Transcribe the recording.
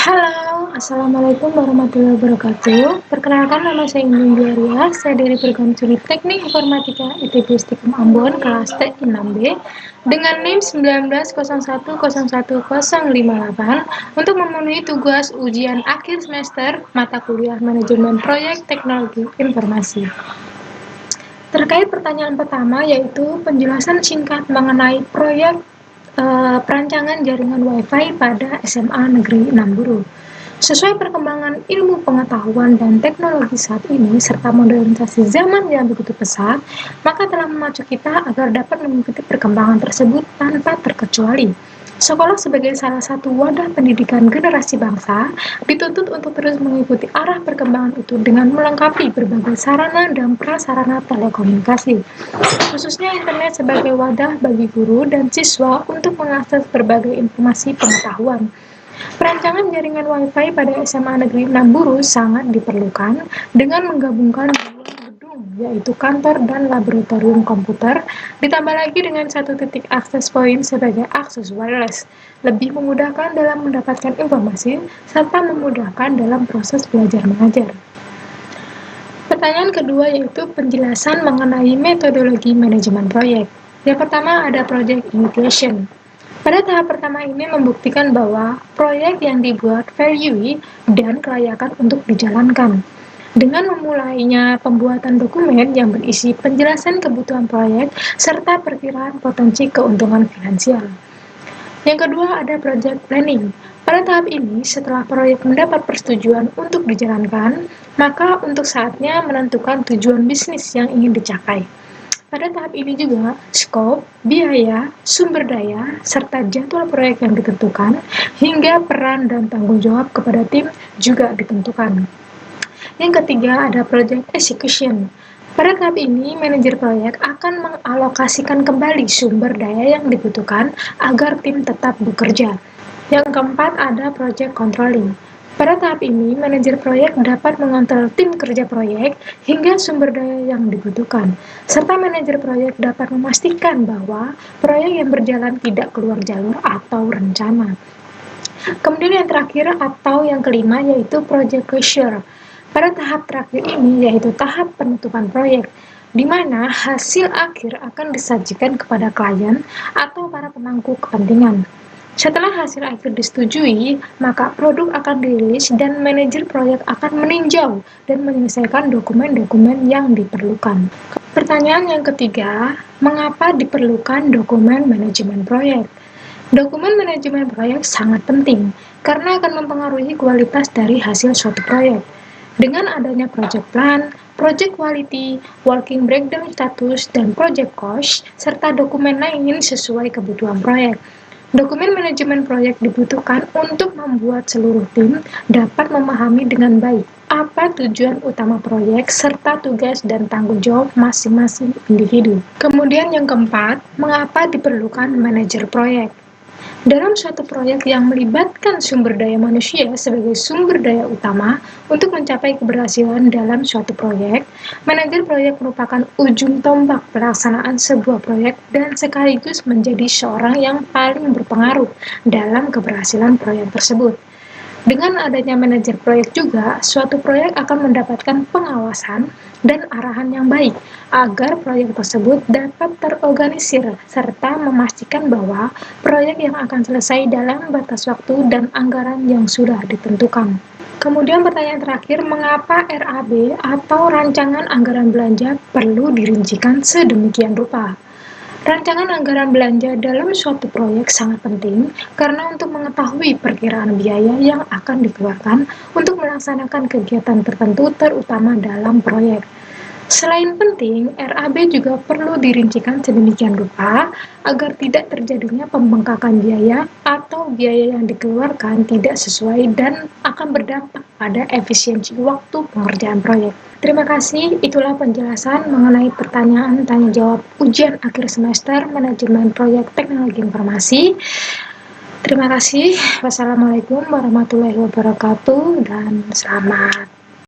Halo, Assalamualaikum warahmatullahi wabarakatuh. Perkenalkan, nama saya Indun Diaria. Saya dari program studi Teknik Informatika ITB Istiqom Ambon, kelas T6B, dengan NIM 1901011058 untuk memenuhi tugas ujian akhir semester mata kuliah Manajemen Proyek Teknologi Informasi. Terkait pertanyaan pertama, yaitu penjelasan singkat mengenai proyek perancangan jaringan Wi-Fi pada SMA Negeri 6 Buru. Sesuai perkembangan ilmu pengetahuan dan teknologi saat ini, serta modernisasi zaman yang begitu pesat, maka telah memacu kita agar dapat mengikuti perkembangan tersebut tanpa terkecuali. Sekolah sebagai salah satu wadah pendidikan generasi bangsa dituntut untuk terus mengikuti arah perkembangan itu dengan melengkapi berbagai sarana dan prasarana telekomunikasi, khususnya internet sebagai wadah bagi guru dan siswa untuk mengakses berbagai informasi pengetahuan. Perancangan jaringan Wi-Fi pada SMA Negeri 6 Buru sangat diperlukan dengan menggabungkan dua gedung, yaitu kantor dan laboratorium komputer, ditambah lagi dengan satu titik akses point sebagai akses wireless, lebih memudahkan dalam mendapatkan informasi, serta memudahkan dalam proses belajar mengajar. Pertanyaan kedua yaitu penjelasan mengenai metodologi manajemen proyek. Yang pertama ada project initiation. Pada tahap pertama ini membuktikan bahwa proyek yang dibuat value dan kelayakan untuk dijalankan. Dengan memulainya pembuatan dokumen yang berisi penjelasan kebutuhan proyek serta perkiraan potensi keuntungan finansial. Yang kedua ada project planning. Pada tahap ini, setelah proyek mendapat persetujuan untuk dijalankan, maka untuk saatnya menentukan tujuan bisnis yang ingin dicapai. Pada tahap ini juga, skop, biaya, sumber daya, serta jadwal proyek yang ditentukan, hingga peran dan tanggung jawab kepada tim juga ditentukan. Yang ketiga ada project execution. Pada tahap ini, manajer proyek akan mengalokasikan kembali sumber daya yang dibutuhkan agar tim tetap bekerja. Yang keempat ada project controlling. Pada tahap ini, manajer proyek dapat mengontrol tim kerja proyek hingga sumber daya yang dibutuhkan, serta manajer proyek dapat memastikan bahwa proyek yang berjalan tidak keluar jalur atau rencana. Kemudian yang terakhir atau yang kelima yaitu project closure. Pada tahap terakhir ini yaitu tahap penutupan proyek, di mana hasil akhir akan disajikan kepada klien atau para pemangku kepentingan. Setelah hasil akhir disetujui, maka produk akan dirilis dan manajer proyek akan meninjau dan menyelesaikan dokumen-dokumen yang diperlukan. Pertanyaan yang ketiga, mengapa diperlukan dokumen manajemen proyek? Dokumen manajemen proyek sangat penting karena akan mempengaruhi kualitas dari hasil suatu proyek. Dengan adanya project plan, project quality, working breakdown status, dan project cost, serta dokumen lain sesuai kebutuhan proyek. Dokumen manajemen proyek dibutuhkan untuk membuat seluruh tim dapat memahami dengan baik apa tujuan utama proyek serta tugas dan tanggung jawab masing-masing individu. Kemudian yang keempat, mengapa diperlukan manajer proyek? Dalam suatu proyek yang melibatkan sumber daya manusia sebagai sumber daya utama untuk mencapai keberhasilan dalam suatu proyek, manajer proyek merupakan ujung tombak pelaksanaan sebuah proyek dan sekaligus menjadi seorang yang paling berpengaruh dalam keberhasilan proyek tersebut. Dengan adanya manajer proyek juga, suatu proyek akan mendapatkan pengawasan dan arahan yang baik agar proyek tersebut dapat terorganisir serta memastikan bahwa proyek yang akan selesai dalam batas waktu dan anggaran yang sudah ditentukan. Kemudian pertanyaan terakhir, mengapa RAB atau rancangan anggaran belanja perlu dirincikan sedemikian rupa? Rancangan anggaran belanja dalam suatu proyek sangat penting karena untuk mengetahui perkiraan biaya yang akan dikeluarkan untuk melaksanakan kegiatan tertentu terutama dalam proyek. Selain penting, RAB juga perlu dirincikan sedemikian rupa agar tidak terjadinya pembengkakan biaya atau biaya yang dikeluarkan tidak sesuai dan akan berdampak pada efisiensi waktu pengerjaan proyek. Terima kasih, itulah penjelasan mengenai pertanyaan tanya jawab ujian akhir semester Manajemen Proyek Teknologi Informasi. Terima kasih. Wassalamualaikum warahmatullahi wabarakatuh dan selamat